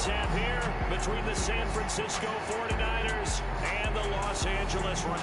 tap here between the San Francisco 49ers and the Los Angeles Rams.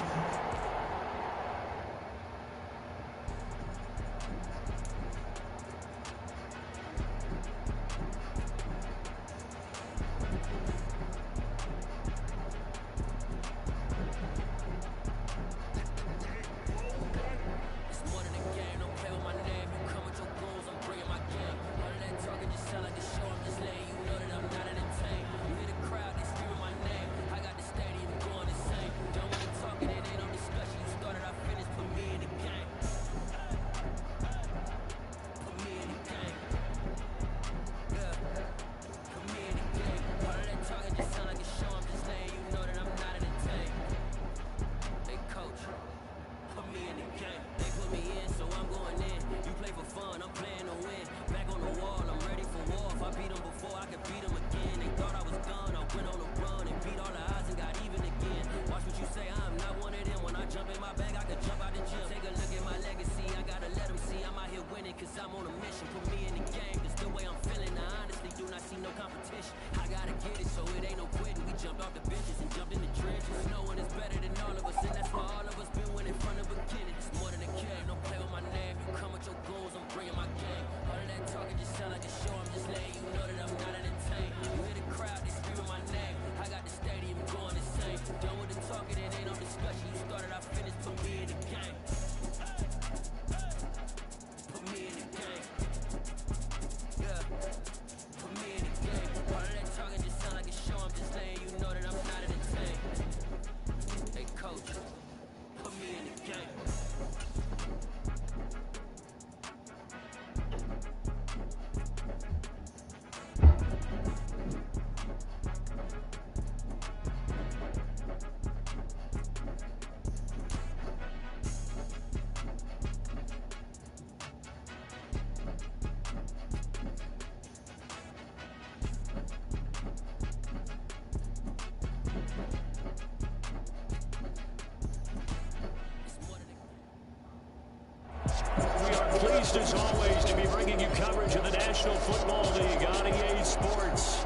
Pleased as always to be bringing you coverage of the National Football League on EA Sports.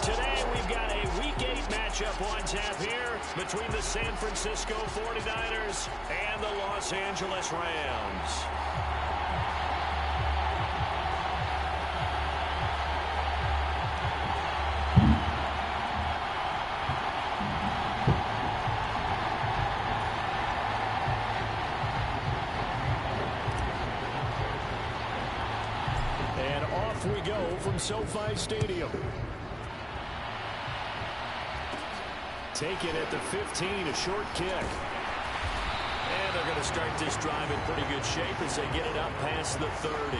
Today we've got a Week 8 matchup on tap here between the San Francisco 49ers and the Los Angeles Rams. We go from SoFi Stadium. Taken at the 15, a short kick. And they're going to start this drive in pretty good shape as they get it up past the 30.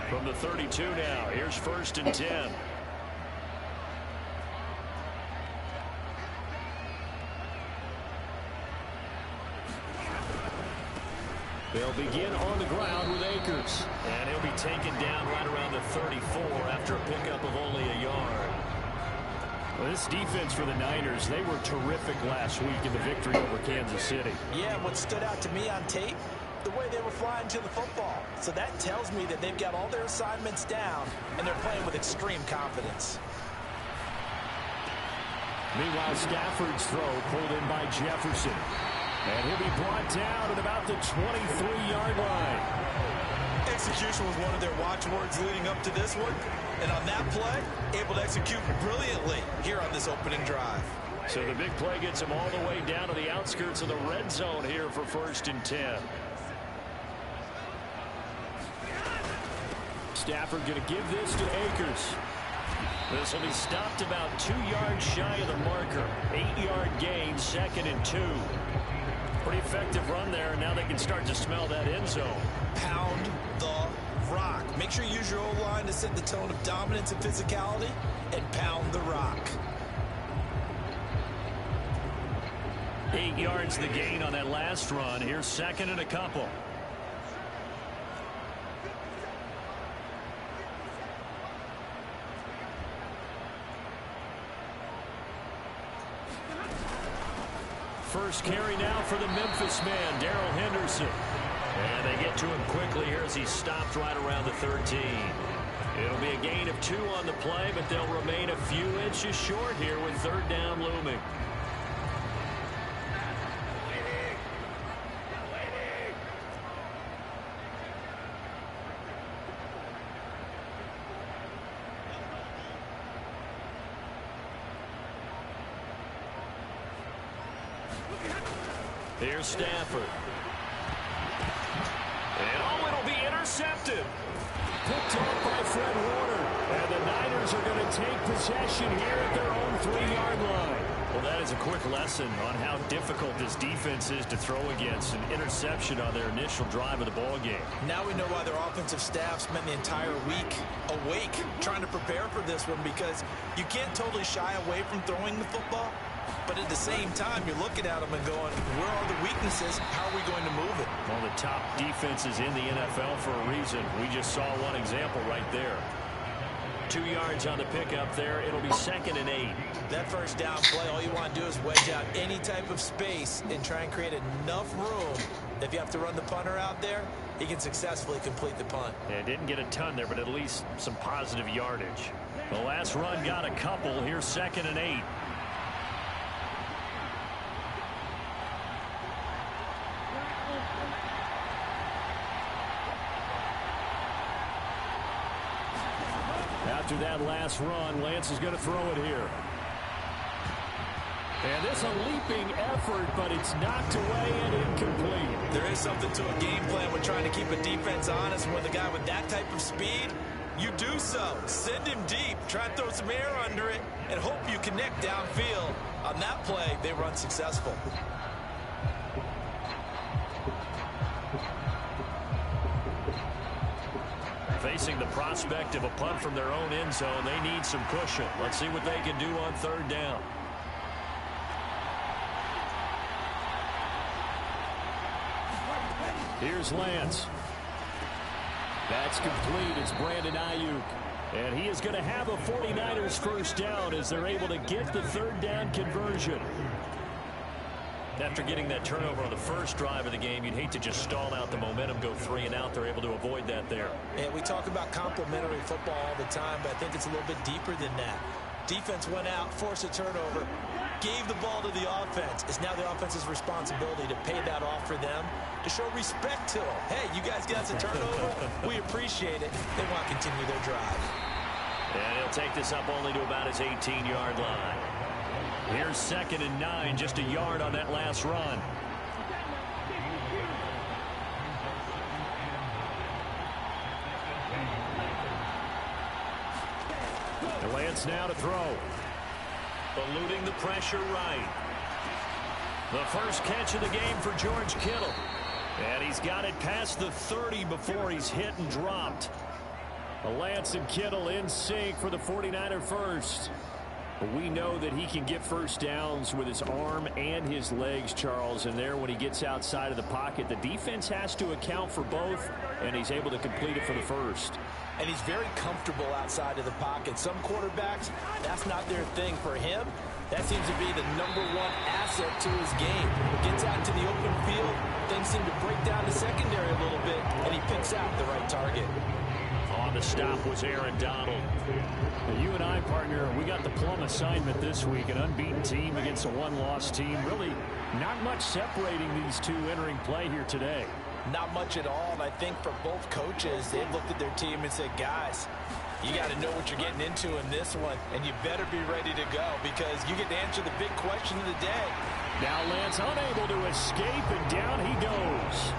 From the 32 now, here's 1st and 10. They'll begin on the ground with Akers. And he'll be taken down right around the 34 after a pickup of only a yard. Well, this defense for the Niners, they were terrific last week in the victory over Kansas City. Yeah, what stood out to me on tape, the way they were flying to the football. So that tells me that they've got all their assignments down and they're playing with extreme confidence. Meanwhile, Stafford's throw pulled in by Jefferson. And he'll be brought down at about the 23-yard line. Execution was one of their watchwords leading up to this one. And on that play, able to execute brilliantly here on this opening drive. So the big play gets him all the way down to the outskirts of the red zone here for 1st and 10. Stafford going to give this to Akers. This will be stopped about 2 yards shy of the marker. 8-yard gain, 2nd and 2. Pretty effective run there, and now they can start to smell that end zone. Pound the rock. Make sure you use your O-line to set the tone of dominance and physicality, and pound the rock. 8 yards the gain on that last run. Here's 2nd and a couple. First carry now for the Memphis man, Darrell Henderson. And they get to him quickly here as he stopped right around the 13. It'll be a gain of 2 on the play, but they'll remain a few inches short here with third down looming. Here's Stafford. And it'll be intercepted. Picked off by Fred Warner. And the Niners are going to take possession here at their own 3-yard line. Well, that is a quick lesson on how difficult this defense is to throw against. An interception on their initial drive of the ball game. Now we know why their offensive staff spent the entire week awake trying to prepare for this one, because you can't totally shy away from throwing the football. But at the same time, you're looking at them and going, where are the weaknesses? How are we going to move it? Well, the top defenses in the NFL for a reason. We just saw one example right there. 2 yards on the pickup there. It'll be 2nd and 8. That first down play, all you want to do is wedge out any type of space and try and create enough room. If you have to run the punter out there, he can successfully complete the punt. Yeah, didn't get a ton there, but at least some positive yardage. The last run got a couple. Here's 2nd and 8. After that last run, Lance is going to throw it here. And this a leaping effort, but it's knocked away and incomplete. There is something to a game plan when trying to keep a defense honest. And with a guy with that type of speed, you do so. Send him deep, try and throw some air under it, and hope you connect downfield. On that play, they run successful. Facing the prospect of a punt from their own end zone, they need some cushion. Let's see what they can do on third down. Here's Lance. That's complete. It's Brandon Ayuk. And he is going to have a 49ers first down as they're able to get the third down conversion. After getting that turnover on the first drive of the game, you'd hate to just stall out the momentum, go 3 and out. They're able to avoid that there. And we talk about complementary football all the time, but I think it's a little bit deeper than that. Defense went out, forced a turnover, gave the ball to the offense. It's now the offense's responsibility to pay that off for them, to show respect to them. Hey, you guys got us a turnover. We appreciate it. They want to continue their drive. And he'll take this up only to about his 18-yard line. Here's 2nd and 9, just a yard on that last run. And Lance now to throw. Eluding the pressure right. The first catch of the game for George Kittle. And he's got it past the 30 before he's hit and dropped. Lance and Kittle in sync for the 49er first. But we know that he can get first downs with his arm and his legs, Charles. And there, when he gets outside of the pocket, the defense has to account for both, and he's able to complete it for the first. And he's very comfortable outside of the pocket. Some quarterbacks, that's not their thing. For him, that seems to be the #1 asset to his game. Gets out into the open field, things seem to break down the secondary a little bit, and he picks out the right target. On the stop was Aaron Donald. Now, you and I, partner, we got the plum assignment this week. An unbeaten team against a one-loss team. Really not much separating these two entering play here today. Not much at all, and I think for both coaches, they've looked at their team and said, guys, you got to know what you're getting into in this one, and you better be ready to go because you get to answer the big question of the day. Now Lance unable to escape, and down he goes.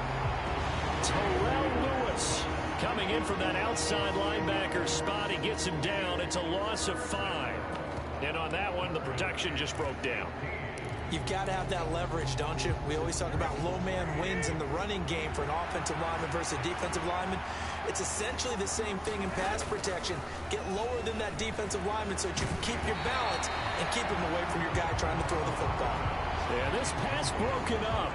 Terrell Lewis coming in from that outside linebacker spot. He gets him down. It's a loss of 5. And on that one, the protection just broke down. You've got to have that leverage, don't you? We always talk about low man wins in the running game for an offensive lineman versus a defensive lineman. It's essentially the same thing in pass protection. Get lower than that defensive lineman so that you can keep your balance and keep him away from your guy trying to throw the football. Yeah, this pass broken up.